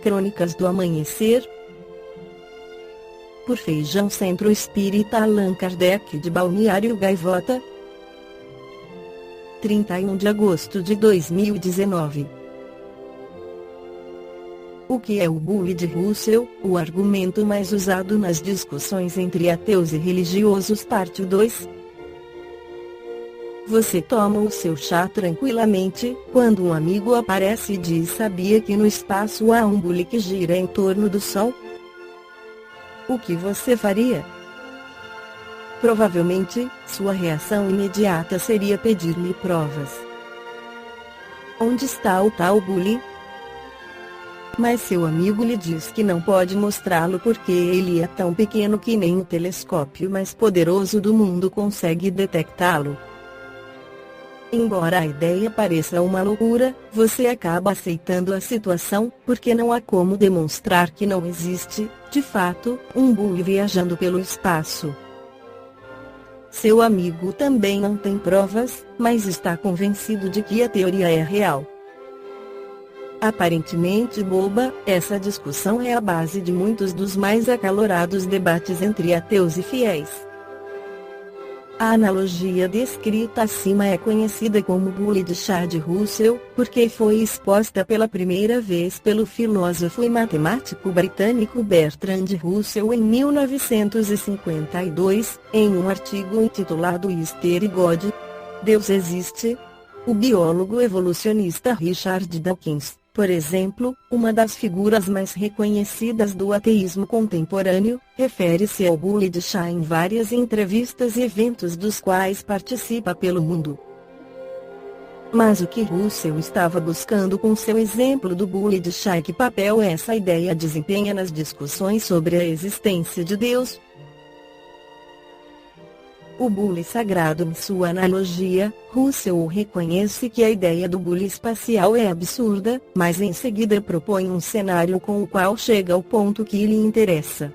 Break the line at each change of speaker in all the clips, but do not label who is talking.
Crônicas do Amanhecer. Por Feijão Centro Espírita Allan Kardec de Balneário Gaivota. 31 de agosto de 2019. O que é o bully de Russell, o argumento mais usado nas discussões entre ateus e religiosos, parte 2. Você toma o seu chá tranquilamente, quando um amigo aparece e diz: sabia que no espaço há um bully que gira em torno do Sol? O que você faria? Provavelmente, sua reação imediata seria pedir-lhe provas. Onde está o tal bully? Mas seu amigo lhe diz que não pode mostrá-lo porque ele é tão pequeno que nem o telescópio mais poderoso do mundo consegue detectá-lo. Embora a ideia pareça uma loucura, você acaba aceitando a situação, porque não há como demonstrar que não existe, de fato, um bully viajando pelo espaço. Seu amigo também não tem provas, mas está convencido de que a teoria é real. Aparentemente boba, essa discussão é a base de muitos dos mais acalorados debates entre ateus e fiéis. A analogia descrita acima é conhecida como bully de chá de Russell, porque foi exposta pela primeira vez pelo filósofo e matemático britânico Bertrand Russell em 1952, em um artigo intitulado Is There God? Deus existe? O biólogo evolucionista Richard Dawkins, por exemplo, uma das figuras mais reconhecidas do ateísmo contemporâneo, refere-se ao bully de chá em várias entrevistas e eventos dos quais participa pelo mundo. Mas o que Russell estava buscando com seu exemplo do bully de chá e que papel essa ideia desempenha nas discussões sobre a existência de Deus? O bully sagrado. Em sua analogia, Russell reconhece que a ideia do bully espacial é absurda, mas em seguida propõe um cenário com o qual chega ao ponto que lhe interessa.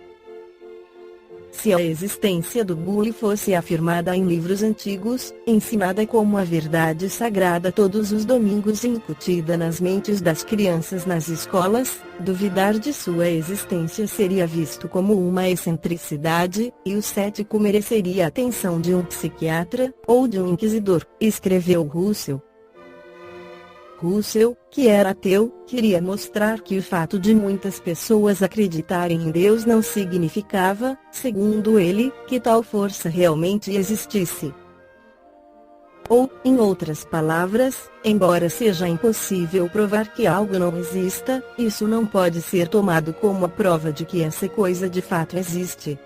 Se a existência do bully fosse afirmada em livros antigos, ensinada como a verdade sagrada todos os domingos e incutida nas mentes das crianças nas escolas, duvidar de sua existência seria visto como uma excentricidade, e o cético mereceria a atenção de um psiquiatra, ou de um inquisidor, escreveu Russell. Russell, que era ateu, queria mostrar que o fato de muitas pessoas acreditarem em Deus não significava, segundo ele, que tal força realmente existisse. Ou, em outras palavras, embora seja impossível provar que algo não exista, isso não pode ser tomado como a prova de que essa coisa de fato existe.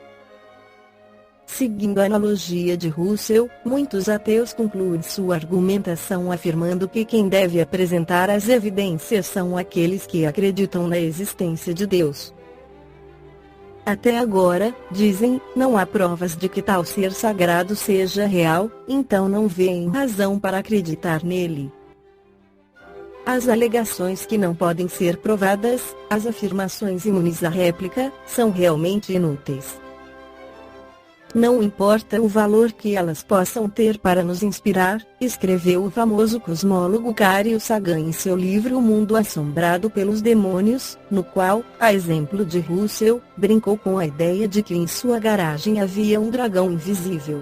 Seguindo a analogia de Russell, muitos ateus concluem sua argumentação afirmando que quem deve apresentar as evidências são aqueles que acreditam na existência de Deus. Até agora, dizem, não há provas de que tal ser sagrado seja real, então não veem razão para acreditar nele. As alegações que não podem ser provadas, as afirmações imunes à réplica, são realmente inúteis. Não importa o valor que elas possam ter para nos inspirar, escreveu o famoso cosmólogo Carl Sagan em seu livro O Mundo Assombrado pelos Demônios, no qual, a exemplo de Russell, brincou com a ideia de que em sua garagem havia um dragão invisível.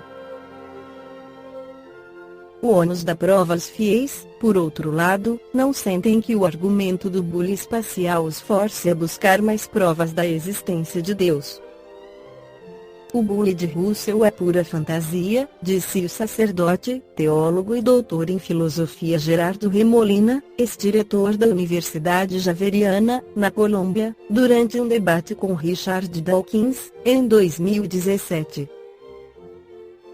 O ônus da prova. Os fiéis, por outro lado, não sentem que o argumento do bully espacial os force a buscar mais provas da existência de Deus. O bully de Russell é pura fantasia, disse o sacerdote, teólogo e doutor em filosofia Gerardo Remolina, ex-diretor da Universidade Javeriana, na Colômbia, durante um debate com Richard Dawkins, em 2017.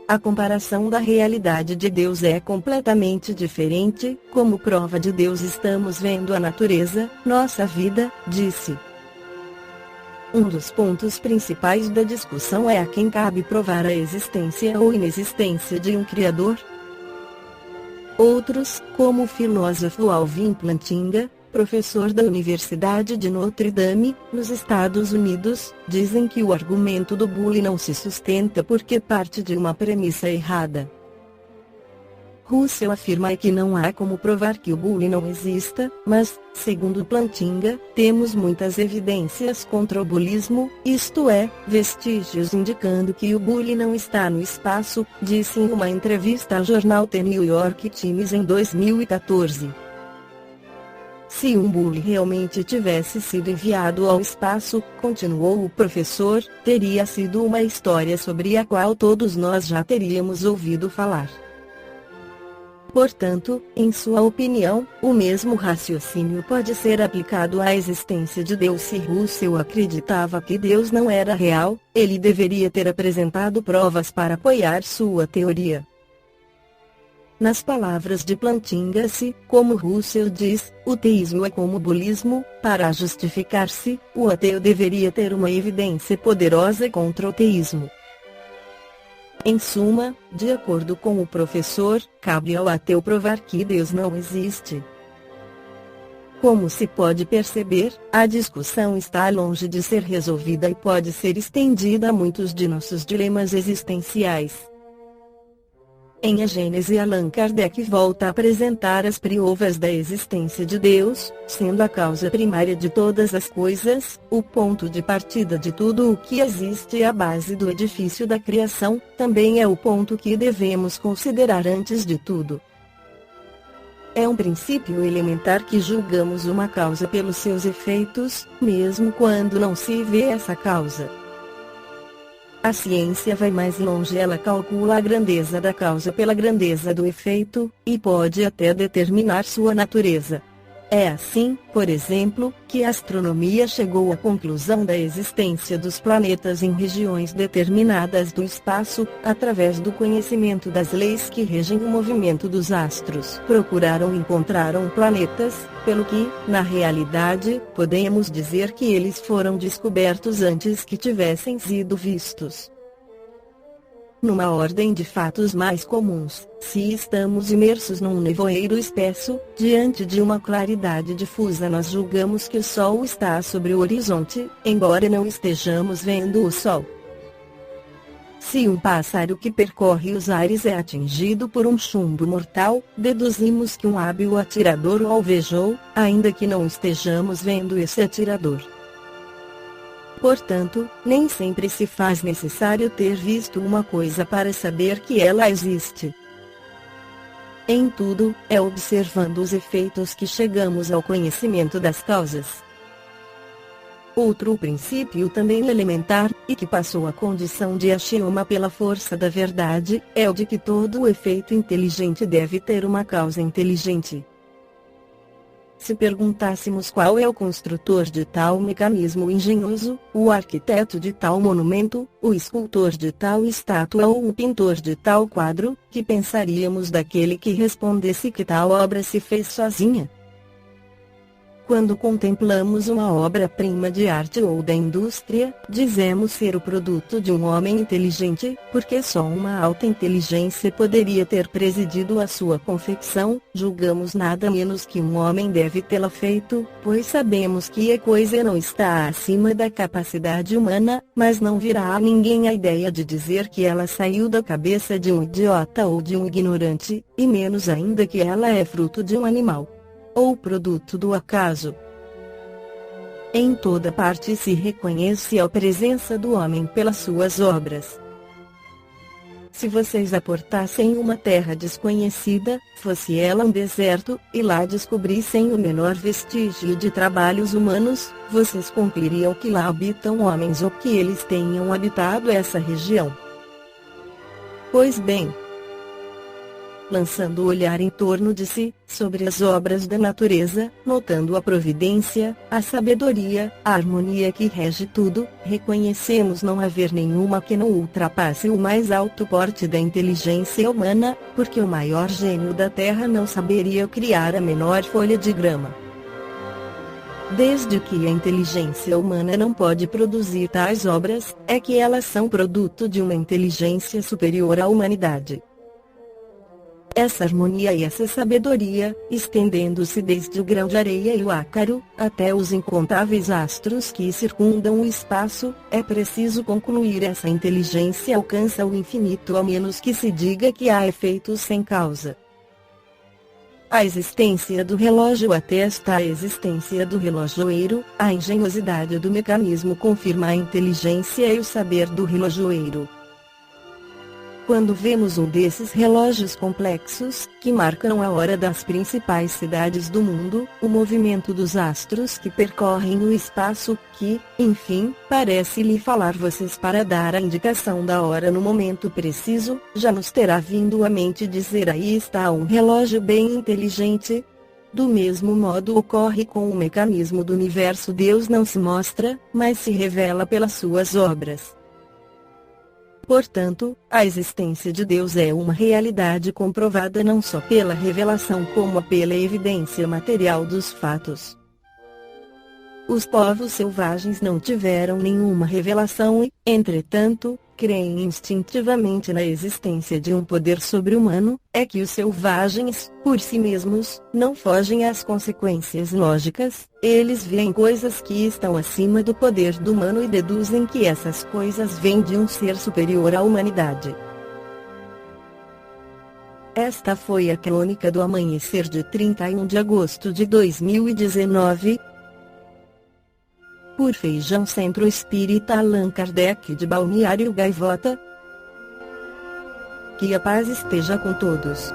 A comparação da realidade de Deus é completamente diferente, como prova de Deus estamos vendo a natureza, nossa vida, disse. Um dos pontos principais da discussão é a quem cabe provar a existência ou inexistência de um Criador. Outros, como o filósofo Alvin Plantinga, professor da Universidade de Notre Dame, nos Estados Unidos, dizem que o argumento do bully não se sustenta porque parte de uma premissa errada. Russell afirma que não há como provar que o bullying não exista, mas, segundo Plantinga, temos muitas evidências contra o bullyismo, isto é, vestígios indicando que o bullying não está no espaço, disse em uma entrevista ao jornal The New York Times em 2014. Se um bully realmente tivesse sido enviado ao espaço, continuou o professor, teria sido uma história sobre a qual todos nós já teríamos ouvido falar. Portanto, em sua opinião, o mesmo raciocínio pode ser aplicado à existência de Deus. Se Russell acreditava que Deus não era real, ele deveria ter apresentado provas para apoiar sua teoria. Nas palavras de Plantinga-se, como Russell diz, o teísmo é como o bullyismo, para justificar-se, o ateu deveria ter uma evidência poderosa contra o teísmo. Em suma, de acordo com o professor, cabe ao ateu provar que Deus não existe. Como se pode perceber, a discussão está longe de ser resolvida e pode ser estendida a muitos de nossos dilemas existenciais. Em A Gênese, Allan Kardec volta a apresentar as provas da existência de Deus, sendo a causa primária de todas as coisas, o ponto de partida de tudo o que existe e a base do edifício da criação, também é o ponto que devemos considerar antes de tudo. É um princípio elementar que julgamos uma causa pelos seus efeitos, mesmo quando não se vê essa causa. A ciência vai mais longe, ela calcula a grandeza da causa pela grandeza do efeito, e pode até determinar sua natureza. É assim, por exemplo, que a astronomia chegou à conclusão da existência dos planetas em regiões determinadas do espaço, através do conhecimento das leis que regem o movimento dos astros. Procuraram e encontraram planetas, pelo que, na realidade, podemos dizer que eles foram descobertos antes que tivessem sido vistos. Numa ordem de fatos mais comuns, se estamos imersos num nevoeiro espesso, diante de uma claridade difusa, nós julgamos que o Sol está sobre o horizonte, embora não estejamos vendo o Sol. Se um pássaro que percorre os ares é atingido por um chumbo mortal, deduzimos que um hábil atirador o alvejou, ainda que não estejamos vendo esse atirador. Portanto, nem sempre se faz necessário ter visto uma coisa para saber que ela existe. Em tudo, é observando os efeitos que chegamos ao conhecimento das causas. Outro princípio também elementar, e que passou a condição de axioma pela força da verdade, é o de que todo efeito inteligente deve ter uma causa inteligente. Se perguntássemos qual é o construtor de tal mecanismo engenhoso, o arquiteto de tal monumento, o escultor de tal estátua ou o pintor de tal quadro, que pensaríamos daquele que respondesse que tal obra se fez sozinha? Quando contemplamos uma obra-prima de arte ou da indústria, dizemos ser o produto de um homem inteligente, porque só uma alta inteligência poderia ter presidido a sua confecção. Julgamos nada menos que um homem deve tê-la feito, pois sabemos que a coisa não está acima da capacidade humana, mas não virá a ninguém a ideia de dizer que ela saiu da cabeça de um idiota ou de um ignorante, e menos ainda que ela é fruto de um animal ou produto do acaso. Em toda parte se reconhece a presença do homem pelas suas obras. Se vocês aportassem uma terra desconhecida, fosse ela um deserto, e lá descobrissem o menor vestígio de trabalhos humanos, vocês concluiriam que lá habitam homens ou que eles tenham habitado essa região. Pois bem, lançando o olhar em torno de si, sobre as obras da natureza, notando a providência, a sabedoria, a harmonia que rege tudo, reconhecemos não haver nenhuma que não ultrapasse o mais alto porte da inteligência humana, porque o maior gênio da terra não saberia criar a menor folha de grama. Desde que a inteligência humana não pode produzir tais obras, é que elas são produto de uma inteligência superior à humanidade. Essa harmonia e essa sabedoria, estendendo-se desde o grão de areia e o ácaro, até os incontáveis astros que circundam o espaço, é preciso concluir essa inteligência alcança o infinito, a menos que se diga que há efeitos sem causa. A existência do relógio atesta a existência do relojoeiro, a engenhosidade do mecanismo confirma a inteligência e o saber do relojoeiro. Quando vemos um desses relógios complexos, que marcam a hora das principais cidades do mundo, o movimento dos astros que percorrem o espaço, que, enfim, parece lhe falar vocês para dar a indicação da hora no momento preciso, já nos terá vindo à mente dizer: aí está um relógio bem inteligente. Do mesmo modo ocorre com o mecanismo do universo. Deus não se mostra, mas se revela pelas suas obras. Portanto, a existência de Deus é uma realidade comprovada não só pela revelação como pela evidência material dos fatos. Os povos selvagens não tiveram nenhuma revelação e, entretanto, creem instintivamente na existência de um poder sobre-humano. É que os selvagens, por si mesmos, não fogem às consequências lógicas. Eles veem coisas que estão acima do poder do humano e deduzem que essas coisas vêm de um ser superior à humanidade. Esta foi a crônica do amanhecer de 31 de agosto de 2019. Por Feijão Centro Espírita Allan Kardec de Balneário Gaivota. Que a paz esteja com todos.